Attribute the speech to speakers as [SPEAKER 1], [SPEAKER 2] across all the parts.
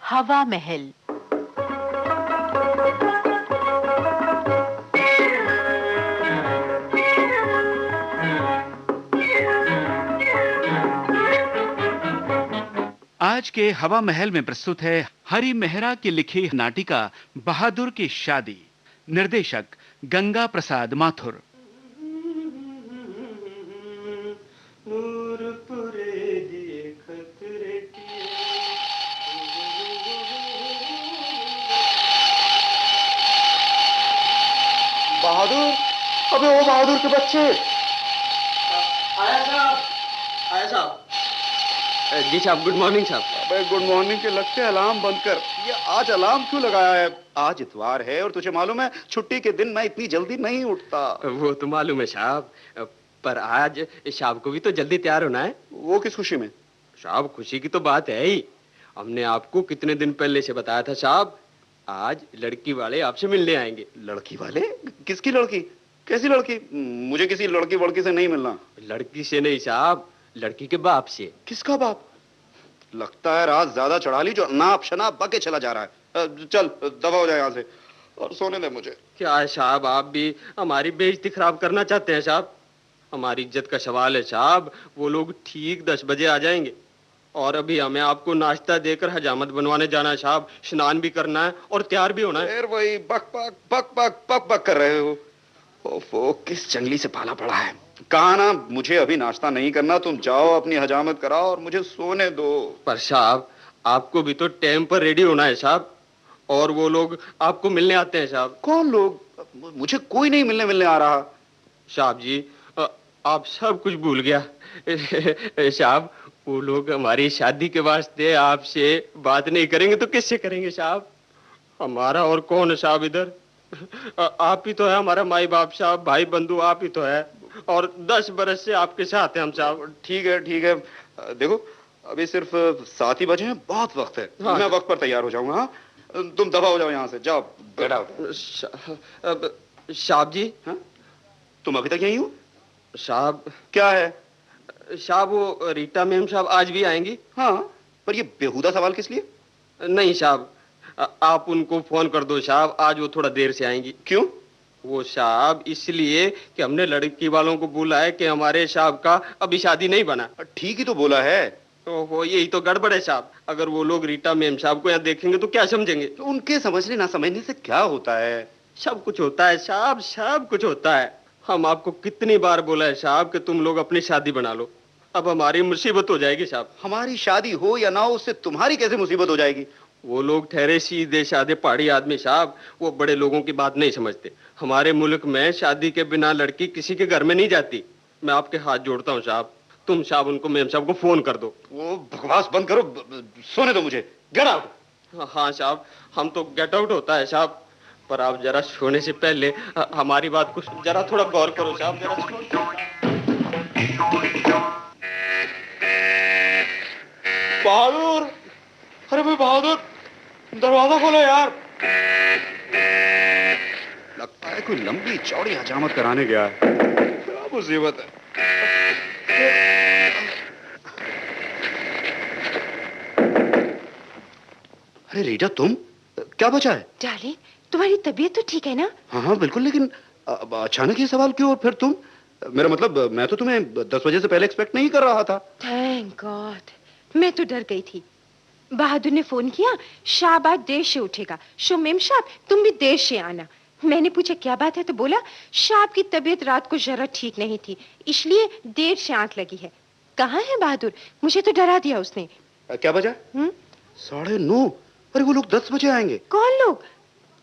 [SPEAKER 1] हवा महल।
[SPEAKER 2] आज के हवा महल में प्रस्तुत है हरि मेहरा की लिखी नाटिका बहादुर की शादी। निर्देशक गंगा प्रसाद माथुर।
[SPEAKER 3] बहादुर, अबे ओ बहादुर के बच्चे।
[SPEAKER 4] आया साहब, आया साहब। जी साहब, गुड मॉर्निंग साहब।
[SPEAKER 3] अबे गुड मॉर्निंग के लगते अलार्म बंद कर। ये आज अलार्म क्यों लगाया है? आज इतवार है और तुझे मालूम है छुट्टी के दिन मैं इतनी जल्दी नहीं उठता।
[SPEAKER 4] वो तो मालूम है साहब, पर आज साहब को भी तो जल्दी तैयार होना है।
[SPEAKER 3] वो किस खुशी में?
[SPEAKER 4] साहब खुशी की तो बात है ही। हमने आपको कितने दिन पहले से बताया था साहब, आज लड़की वाले आपसे मिलने आएंगे।
[SPEAKER 3] लड़की वाले? किसकी लड़की? कैसी लड़की? मुझे किसी लड़की वड़की से नहीं मिलना।
[SPEAKER 4] लड़की से नहीं साहब, लड़की के बाप से।
[SPEAKER 3] किसका बाप? लगता है रात ज्यादा चढ़ा ली जो नाप शनाप बके चला जा रहा है। चल दफा हो जाए यहाँ से और सोने दे मुझे।
[SPEAKER 4] क्या है साहब, आप भी हमारी बेइज्जती खराब करना चाहते हैं साहब? हमारी इज्जत का सवाल है साहब। वो लोग ठीक 10 बजे आ जाएंगे और अभी हमें आपको नाश्ता देकर हजामत बनवाने जाना है साहब। स्नान भी करना है और तैयार भी होना है।
[SPEAKER 3] फिर वही बक बक बक बक बक बक कर रहे हो। ओफो, किस जंगली से पाला पड़ा है। कहा ना मुझे अभी नाश्ता नहीं करना, तुम जाओ अपनी हजामत कराओ और मुझे सोने दो।
[SPEAKER 4] पर साहब आपको भी तो टाइम पर रेडी होना है साहब, और वो लोग आपको मिलने आते हैं साहब।
[SPEAKER 3] कौन लोग? मुझे कोई नहीं मिलने आ रहा।
[SPEAKER 4] साहब जी, आप सब कुछ भूल गया। साहब वो लोग हमारी शादी के वास्ते आपसे बात नहीं करेंगे तो किससे करेंगे साहब? हमारा और कौन है साहब इधर? आप ही तो है हमारा माई बाप साहब, भाई बंधु आप ही तो है, और 10 बरस से आपके साथ हैं हम साहब।
[SPEAKER 3] ठीक है ठीक है, देखो अभी सिर्फ 7 ही बजे हैं, बहुत वक्त है।
[SPEAKER 4] हाँ।
[SPEAKER 3] मैं वक्त पर तैयार हो जाऊंगा। हाँ, तुम दफा हो जाओ यहाँ से, जाओ गेट आउट।
[SPEAKER 4] साहब जी।
[SPEAKER 3] हाँ? तुम अभी तक यहीं हो?
[SPEAKER 4] साहब
[SPEAKER 3] क्या है?
[SPEAKER 4] साहब वो रीटा मैम साहब आज भी आएंगी।
[SPEAKER 3] हाँ, पर ये बेहुदा सवाल किस लिए?
[SPEAKER 4] नहीं साहब, आप उनको फोन कर दो साहब, आज वो थोड़ा देर से आएंगी।
[SPEAKER 3] क्यों?
[SPEAKER 4] वो साहब इसलिए कि हमने लड़की वालों को बोला है कि हमारे साहब का अभी शादी नहीं बना।
[SPEAKER 3] ठीक ही तो बोला है।
[SPEAKER 4] तो यही तो गड़बड़ है साहब। अगर वो लोग रीटा मैम साहब को यहाँ देखेंगे तो क्या समझेंगे?
[SPEAKER 3] तो उनके समझने ना समझने से क्या होता है?
[SPEAKER 4] सब कुछ होता है साहब, सब कुछ होता है। हम आपको कितनी बार बोला है साहब कि तुम लोग अपनी शादी बना लो। अब हमारी मुसीबत हो जाएगी साहब।
[SPEAKER 3] हमारी शादी हो या ना हो, उससे तुम्हारी कैसे मुसीबत हो जाएगी?
[SPEAKER 4] वो लोग ठहरे सीधे साधे पहाड़ी आदमी साहब, वो बड़े लोगों की बात नहीं समझते। हमारे मुल्क में शादी के बिना लड़की किसी के घर में नहीं जाती। मैं आपके हाथ जोड़ता हूँ साहब, तुम साहब उनको मैम साहब को फोन कर दो।
[SPEAKER 3] वो बकवास बंद करो, सोने दो मुझे। Get out.
[SPEAKER 4] हाँ साहब, हम तो गेट आउट होता है साहब, पर आप जरा सोने से पहले हमारी बात को जरा थोड़ा गौर करो साहब।
[SPEAKER 3] बहादुर, अरे भाई बहादुर, दरवाजा खोलो यार। लगता है कोई लंबी चौड़ी हजामत कराने गया है। क्या मुसीबत है। अरे रीटा, तुम? क्या बचा है?
[SPEAKER 1] डार्लिंग, तुम्हारी तबीयत तो ठीक है ना?
[SPEAKER 3] हाँ हाँ बिल्कुल, लेकिन अचानक ये सवाल क्यों? और फिर तुम? मेरा मतलब मैं तो तुम्हें 10 बजे से पहले एक्सपेक्ट नहीं कर रहा था।
[SPEAKER 1] थैंक गॉड, मैं तो डर गई थी। बहादुर ने फोन किया, शाब आज देर से उठेगा, शो मेम शाब तुम भी देर से आना। मैंने पूछा क्या बात है तो बोला शाब की तबीयत रात को जरा ठीक नहीं थी, इसलिए देर से आंख लगी है। कहाँ है बहादुर? मुझे तो डरा दिया उसने।
[SPEAKER 3] क्या बजा? 9:30? अरे वो लोग 10 बजे आएंगे।
[SPEAKER 1] कौन लोग?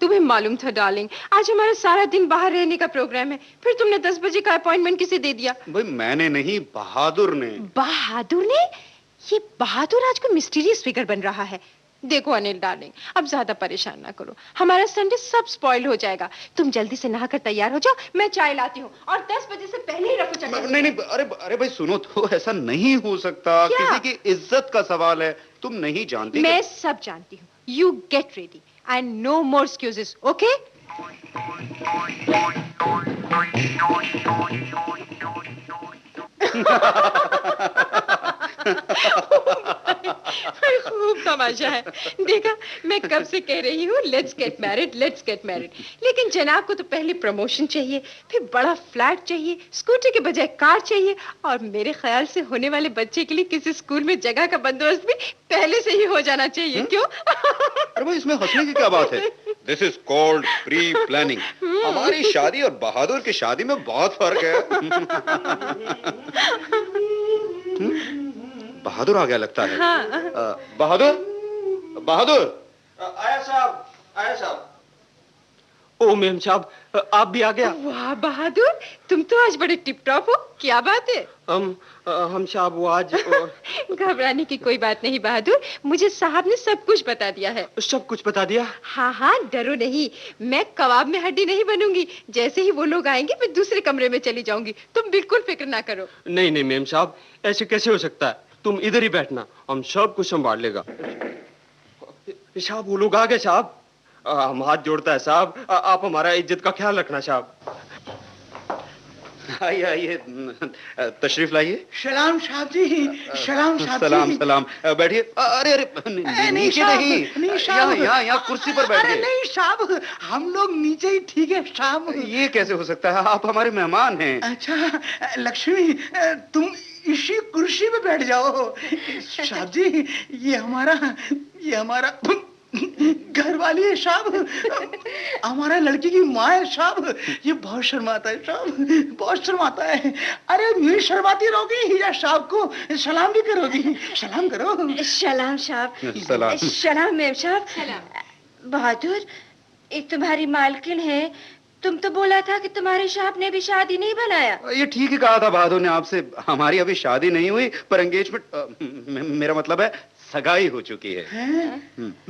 [SPEAKER 1] तुम्हें मालूम था डार्लिंग, आज हमारा सारा दिन बाहर रहने का प्रोग्राम है, फिर तुमने 10 बजे का अपॉइंटमेंट किसे दे दिया?
[SPEAKER 3] भाई मैंने नहीं, बहादुर ने।
[SPEAKER 1] बहादुर ने? ये बहादुर आज को मिस्टीरियस फिगर बन रहा है। देखो अनिल डार्लिंग, अब ज्यादा परेशान ना करो, हमारा संडे सब स्पॉइल हो जाएगा। तुम जल्दी से नहाकर तैयार हो जाओ, मैं चाय लाती हूँ, और 10 बजे से पहले ही रखो चक्कर।
[SPEAKER 3] नहीं नहीं, अरे भाई सुनो तो, ऐसा नहीं हो सकता। किसी की इज्जत का सवाल है, तुम नहीं जानती।
[SPEAKER 1] मैं सब जानती हूँ। You get ready and no more excuses, okay? खूब तमाशा है। देखा, मैं कब से कह रही हूँ let's get married, let's get married. लेकिन जनाब को तो पहले प्रमोशन चाहिए, फिर बड़ा फ्लैट चाहिए, स्कूटी के बजाय कार चाहिए, और मेरे ख्याल से होने वाले बच्चे के लिए किसी स्कूल में जगह का बंदोबस्त भी पहले से ही हो जाना चाहिए। क्यों?
[SPEAKER 3] अरे भाई, इसमें हंसने की क्या बात है? This is called pre planning. हमारी शादी और बहादुर की शादी में बहुत फर्क है। बहादुर आ गया लगता है।
[SPEAKER 1] हाँ।
[SPEAKER 3] बहादुर, बहादुर।
[SPEAKER 4] आया साहब, आया साहब। ओ मेम साहब, आप भी आ गया।
[SPEAKER 1] वाह बहादुर, तुम तो आज बड़े टिप टॉप हो। क्या बात है?
[SPEAKER 4] हम साहब वो आज
[SPEAKER 1] घबराने की कोई बात नहीं बहादुर, मुझे साहब ने सब कुछ बता दिया है।
[SPEAKER 4] सब कुछ बता दिया?
[SPEAKER 1] हाँ हाँ, डरो नहीं, मैं कबाब में हड्डी नहीं बनूंगी। जैसे ही वो लोग आएंगे मैं दूसरे कमरे में चली जाऊंगी, तुम बिल्कुल फिक्र ना करो।
[SPEAKER 4] नहीं नहीं मेम साहब, ऐसे कैसे हो सकता है? तुम इधर ही बैठना, हम सब कुछ संभाल लेगा। साहब वो लोग आ गए साहब। हम हाथ जोड़ता है साहब, आप हमारा इज्जत का ख्याल रखना साहब।
[SPEAKER 3] आइए आइए, तशरीफ लाइए।
[SPEAKER 5] सलाम साहब जी, सलाम साहब जी।
[SPEAKER 3] सलाम सलाम, बैठिए। अरे अरे,
[SPEAKER 5] नहीं
[SPEAKER 3] नीचे
[SPEAKER 5] साहब,
[SPEAKER 3] नहीं,
[SPEAKER 5] नहीं साहब।
[SPEAKER 3] यहाँ कुर्सी पर
[SPEAKER 5] अरे
[SPEAKER 3] बैठिए।
[SPEAKER 5] नहीं साहब, हम लोग नीचे ही ठीक है साहब।
[SPEAKER 3] ये कैसे हो सकता है? आप हमारे मेहमान हैं।
[SPEAKER 5] अच्छा लक्ष्मी, तुम इसी कुर्सी पे बैठ जाओ। साहब जी, ये हमारा घर वाली है साहब, हमारा लड़की की माँ है साहब। ये बहुत शर्माता है साहब, बहुत शर्माता है। अरे ये शर्माती रहोगी या साहब को सलाम भी करोगी? सलाम करो।
[SPEAKER 1] सलाम साहब।
[SPEAKER 3] सलाम।
[SPEAKER 1] सलाम मैम साहब। सलाम। बहादुर, ये तुम्हारी मालकिन है। तुम तो बोला था कि तुम्हारे साहब ने भी शादी नहीं बनाया।
[SPEAKER 3] ये ठीक ही कहा था बहादुर ने आपसे। हमारी अभी शादी नहीं हुई, पर एंगेजमेंट, मेरा मतलब है सगाई हो चुकी है।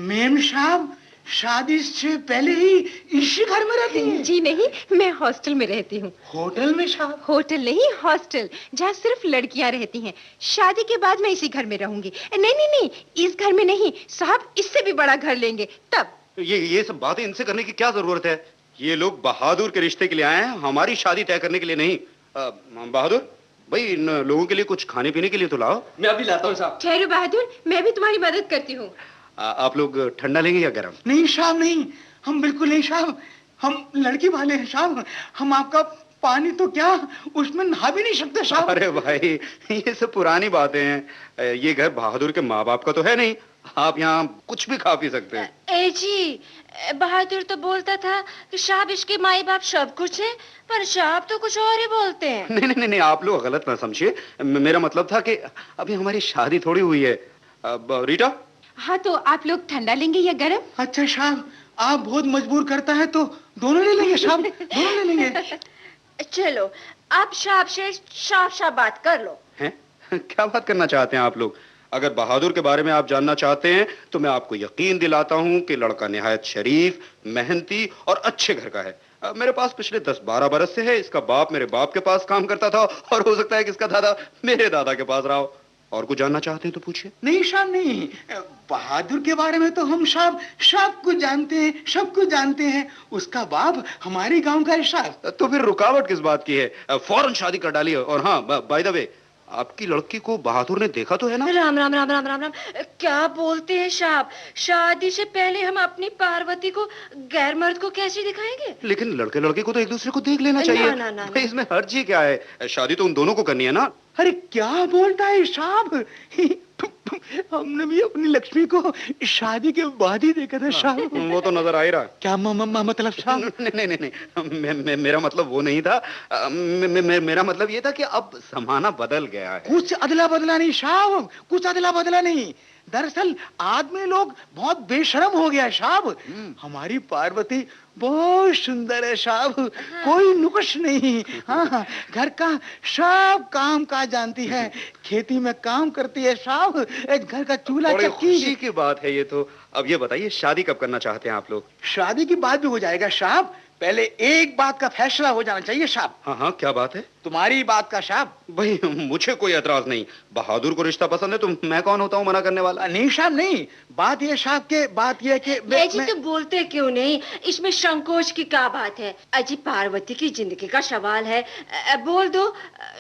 [SPEAKER 5] मेम साहब शादी से पहले ही इसी घर में रहती हैं?
[SPEAKER 1] जी नहीं, मैं हॉस्टल में रहती हूँ।
[SPEAKER 5] होटल में साहब?
[SPEAKER 1] होटल नहीं, हॉस्टल, जहाँ सिर्फ लड़कियाँ रहती हैं। शादी के बाद मैं इसी घर में रहूंगी। नहीं नहीं नहीं, इस घर में नहीं साहब, इससे भी बड़ा घर लेंगे तब।
[SPEAKER 3] ये सब बातें इनसे करने की क्या जरूरत है? ये लोग बहादुर के रिश्ते के लिए आए हैं, हमारी शादी तय करने के लिए नहीं। बहादुर भाई, इन लोगों के लिए कुछ खाने पीने के लिए तो लाओ।
[SPEAKER 4] मैं अभी लाता हूँ साहब।
[SPEAKER 1] ठहरो बहादुर, मैं भी तुम्हारी मदद करती हूँ।
[SPEAKER 3] आप लोग ठंडा लेंगे या गर्म?
[SPEAKER 5] नहीं साहब नहीं, हम बिल्कुल नहीं साहब, हम लड़की वाले हैं साहब। हम आपका पानी तो क्या, उसमें नहा भी नहीं सकते साहब।
[SPEAKER 3] अरे भाई, ये सब पुरानी बातें हैं। ये घर बहादुर के माँ बाप का तो है नहीं, आप यहाँ कुछ भी खा पी सकते हैं।
[SPEAKER 6] ए जी, बहादुर तो बोलता था कि साहब इसके माई बाप सब कुछ है, पर साहब तो कुछ और ही बोलते हैं।
[SPEAKER 3] नहीं नहीं नहीं, आप लोग गलत ना समझिए। मेरा मतलब था कि अभी हमारी शादी थोड़ी हुई है। रीटा।
[SPEAKER 1] हाँ, तो आप लोग ठंडा लेंगे या गरम?
[SPEAKER 5] अच्छा साहब, आप बहुत मजबूर करता है तो दोनों ले लेंगे साहब, दोनों ले लेंगे।
[SPEAKER 6] चलो, आप साहब से साफ साफ बात कर लो।
[SPEAKER 3] हैं? क्या बात करना चाहते हैं आप लोग? अगर बहादुर के बारे में आप जानना चाहते हैं तो मैं आपको यकीन दिलाता हूं कि लड़का निहायत शरीफ, मेहनती और अच्छे घर का है। मेरे पास पिछले 10-12 बरस से है। इसका बाप मेरे बाप के पास काम करता था, और हो सकता है कि इसका दादा मेरे दादा के पास रहा हो। और कुछ जानना चाहते हैं तो पूछिए।
[SPEAKER 5] नहीं साहब नहीं, बहादुर के बारे में तो हम साहब सब कुछ जानते हैं, सब कुछ जानते हैं। उसका बाप हमारे गांव का है साहब।
[SPEAKER 3] तो फिर रुकावट किस बात की है? फौरन शादी कर डालिए। और हाँ, बाय द वे, आपकी लड़की को बहादुर ने देखा तो है ना?
[SPEAKER 6] राम राम राम राम राम राम, क्या बोलते हैं साहब? शादी से पहले हम अपनी पार्वती को गैर मर्द को कैसे दिखाएंगे?
[SPEAKER 3] लेकिन लड़के लड़के को तो एक दूसरे को देख लेना चाहिए।
[SPEAKER 6] ना, ना, ना,
[SPEAKER 3] भाई, इसमें हर्ज ही क्या है? शादी तो उन दोनों को करनी है ना।
[SPEAKER 5] अरे क्या बोलता है साहब? हमने भी अपनी लक्ष्मी को शादी के बाद ही देखा था साहब।
[SPEAKER 3] वो तो नजर आ ही रहा।
[SPEAKER 5] क्या मतलब साहब?
[SPEAKER 3] नहीं नहीं नहीं, मेरा मतलब वो नहीं था। मेरा मतलब ये था कि अब जमाना बदल गया है।
[SPEAKER 5] कुछ अदला बदला नहीं साहब, कुछ अदला बदला नहीं। दरअसल आदमी लोग बहुत बेशर्म हो गया साहब। हमारी पार्वती बहुत सुंदर है साहब, कोई नुक्स नहीं। हाँ, घर का सब काम काज जानती है, खेती में काम करती है साहब, एक घर का चूल्हा
[SPEAKER 3] बड़ी खुशी
[SPEAKER 5] चक्की।
[SPEAKER 3] की बात है ये तो। अब ये बताइए, शादी कब करना चाहते हैं आप लोग?
[SPEAKER 5] शादी की बात भी हो जाएगा साहब, पहले एक बात का फैसला हो जाना चाहिए साहब।
[SPEAKER 3] हाँ हाँ, क्या बात है?
[SPEAKER 5] तुम्हारी बात का साहब।
[SPEAKER 3] भाई मुझे कोई एतराज नहीं, बहादुर को रिश्ता पसंद है तो मैं कौन होता हूँ मना करने वाला?
[SPEAKER 5] नहीं साहब नहीं, बात ये साहब के बात ये कि
[SPEAKER 6] जी तुम बोलते क्यों नहीं? इसमें संकोच की क्या बात है? अजी पार्वती की जिंदगी का सवाल है, बोल दो,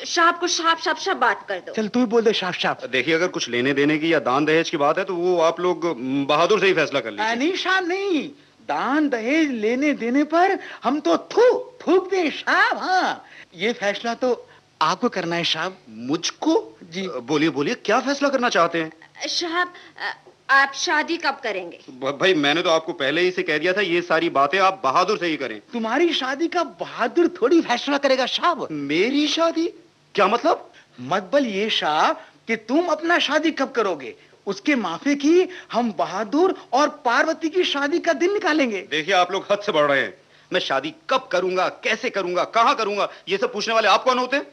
[SPEAKER 6] साहब को साफ साफ सब बात कर दो।
[SPEAKER 5] चल तू ही बोल दे साफ साफ।
[SPEAKER 3] देखिए, अगर कुछ लेने देने की या दान दहेज की बात है तो वो आप लोग बहादुर से ही फैसला कर लीजिए।
[SPEAKER 5] नहीं साहब नहीं, दान दहेज लेने देने पर हम तो थूक दे साहब। हाँ, ये फैसला तो आपको करना है साहब।
[SPEAKER 3] मुझको?
[SPEAKER 5] जी।
[SPEAKER 3] बोलिए बोलिए, क्या फैसला करना चाहते हैं?
[SPEAKER 6] साहब आप शादी कब करेंगे?
[SPEAKER 3] भाई मैंने तो आपको पहले ही से कह दिया था, ये सारी बातें आप बहादुर से ही करें।
[SPEAKER 5] तुम्हारी शादी का बहादुर थोड़ी फैसला करेगा साहब।
[SPEAKER 3] मेरी शादी? क्या मतलब?
[SPEAKER 5] मतलब ये साहब कि तुम अपना शादी कब करोगे, उसके माफी की हम बहादुर और पार्वती की शादी का दिन निकालेंगे।
[SPEAKER 3] देखिए, आप लोग हद से बढ़ रहे हैं। मैं शादी कब करूंगा, कैसे करूंगा, कहां करूंगा, ये सब पूछने वाले आप कौन होते हैं?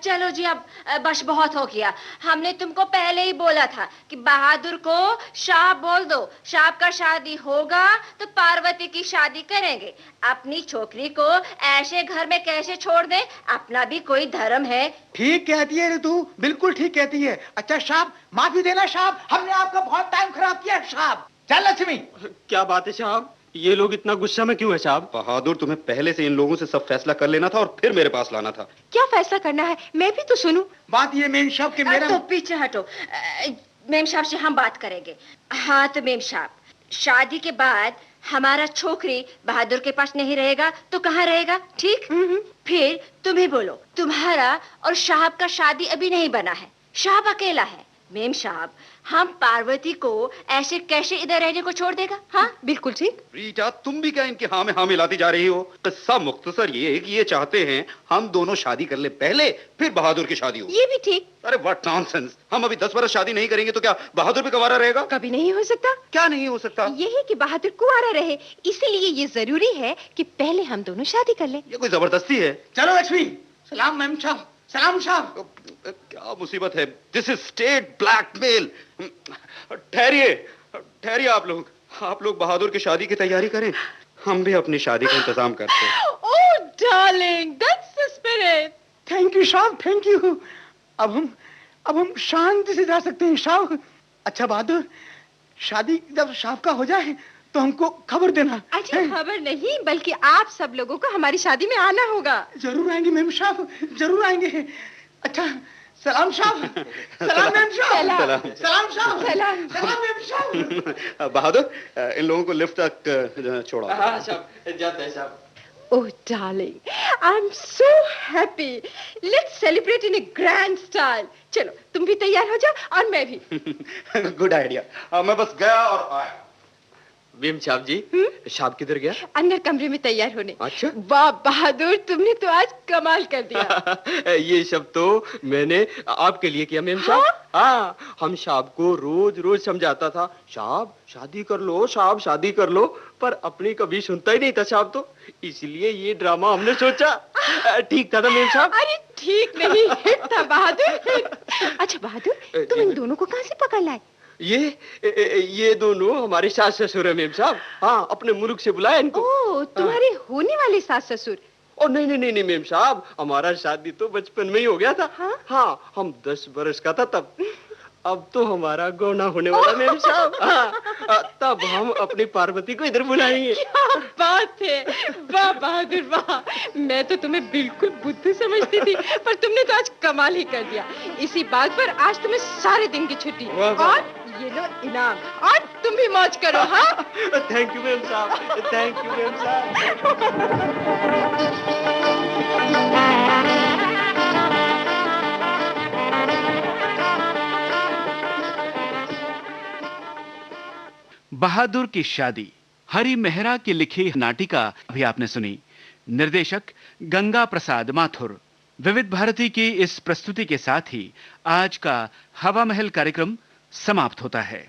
[SPEAKER 6] चलो जी, अब बस बहुत हो गया। हमने तुमको पहले ही बोला था कि बहादुर को शाह बोल दो। शाह का शादी होगा तो पार्वती की शादी करेंगे। अपनी छोकरी को ऐसे घर में कैसे छोड़ दे? अपना भी कोई धर्म है।
[SPEAKER 5] ठीक कहती है रे तू, बिल्कुल ठीक कहती है। अच्छा साहब, माफी देना साहब, हमने आपका बहुत टाइम खराब किया साहब। चल लक्ष्मी।
[SPEAKER 4] क्या बात है साहब, ये लोग इतना गुस्सा में क्यों है साहब?
[SPEAKER 3] बहादुर, तुम्हें पहले से इन लोगों से सब फैसला कर लेना था और फिर मेरे पास लाना था।
[SPEAKER 1] क्या फैसला करना है, मैं भी तो सुनूं।
[SPEAKER 5] बात ये मेम साहब के मेरा
[SPEAKER 6] तो पीछे हटो, मेम साहब से हम बात करेंगे। हाँ तो मेम साहब, शादी के बाद हमारा छोकरी बहादुर के पास नहीं रहेगा तो कहाँ रहेगा? ठीक। फिर तुम ही बोलो, तुम्हारा और साहब का शादी अभी नहीं बना है, साहब अकेला है। मेम साहब, हम पार्वती को ऐसे कैसे इधर रहने को छोड़ देगा? हाँ
[SPEAKER 1] बिल्कुल ठीक।
[SPEAKER 3] रीटा, तुम भी क्या इनके हाँ में हाँ मिलाती जा रही हो? किस्सा मुख्तसर ये है कि ये चाहते हैं हम दोनों शादी कर ले पहले, फिर बहादुर की शादी हो।
[SPEAKER 1] ये भी ठीक।
[SPEAKER 3] अरे व्हाट नॉनसेंस! हम अभी 10 बरस शादी नहीं करेंगे तो क्या बहादुर भी कुंवारा रहेगा?
[SPEAKER 1] कभी नहीं हो सकता।
[SPEAKER 3] क्या नहीं हो सकता?
[SPEAKER 1] यही कि बहादुर कुंवारा रहे, इसीलिए ये जरूरी है कि पहले हम दोनों शादी कर लें।
[SPEAKER 3] ये कोई जबरदस्ती है?
[SPEAKER 5] चलो लक्ष्मी। सलाम मेम साहब। सलाम साहब।
[SPEAKER 3] क्या मुसीबत है? This is state blackmail. ठहरिए ठहरिए, आप लोग बहादुर की शादी की तैयारी करें, हम भी अपनी शादी का इंतजाम करते हैं।
[SPEAKER 1] Oh darling, that's the spirit.
[SPEAKER 5] Thank you साहब, थैंक यू। अब हम शांति से जा सकते हैं साहब। अच्छा बहादुर, शादी जब साहब का हो जाए तो हमको खबर देना।
[SPEAKER 1] अच्छा, खबर नहीं बल्कि आप सब लोगों को हमारी शादी में आना होगा।
[SPEAKER 5] जरूर आएंगे मेम साहब, जरूर आएंगे। अच्छा, सलाम साहब। सलाम मेम साहब। सलाम साहब। सलाम मेम साहब।
[SPEAKER 3] बहादुर, इन लोगों को लिफ्ट तक छोड़ा।
[SPEAKER 4] हाँ साहब, जाते हैं साहब।
[SPEAKER 1] Oh darling, I'm so happy. Let's celebrate in a grand style. चलो, तुम भी तैयार हो जाओ और मैं भी।
[SPEAKER 3] Good idea. मैं बस गया और आया।
[SPEAKER 4] मेम साहब जी, साहब किधर गया?
[SPEAKER 1] अंदर कमरे में तैयार होने।
[SPEAKER 4] अच्छा।
[SPEAKER 1] वाह बहादुर, तुमने तो आज कमाल कर दिया।
[SPEAKER 4] ये सब तो मैंने आपके लिए किया मेम साहब। हाँ, हम साहब को रोज रोज समझाता था, साहब शादी कर लो, साहब शादी कर लो, पर अपनी कभी सुनता ही नहीं था साहब, तो इसलिए ये ड्रामा हमने सोचा। ठीक था ना मेम साहब?
[SPEAKER 1] अरे ठीक नहीं, हिट था बहादुर। अच्छा बहादुर, तुम इन दोनों को कहाँ से पकड़ लाए?
[SPEAKER 4] ये दोनों हमारे सास ससुर है मेम साहब। हाँ, अपने मुल्क से बुलाया इनको।
[SPEAKER 1] ओह, तुम्हारे होने वाले सास ससुर।
[SPEAKER 4] ओ नहीं मेम साहब, हमारा शादी तो बचपन में ही हो गया था। हाँ, हम 10 बरस का था तब। अब तो हमारा गौना होने वाला मेम साहब। हाँ, तब हम अपनी पार्वती को इधर बुलाएंगे।
[SPEAKER 1] क्या बात है, वाह बहादुर वाह। मैं तो तुम्हें बिल्कुल बुद्धू समझती थी, पर तुमने तो आज कमाल ही कर दिया। इसी बात पर आज तुम्हें सारे दिन की छुट्टी और ये लो इनाम, और तुम भी मौज करो। हाँ,
[SPEAKER 4] थैंक यू मेम साहब, थैंक यू मेम साहब।
[SPEAKER 2] बहादुर की शादी हरि मेहरा की लिखी नाटिका अभी आपने सुनी। निर्देशक गंगा प्रसाद माथुर। विविध भारती की इस प्रस्तुति के साथ ही आज का हवा महल कार्यक्रम समाप्त होता है।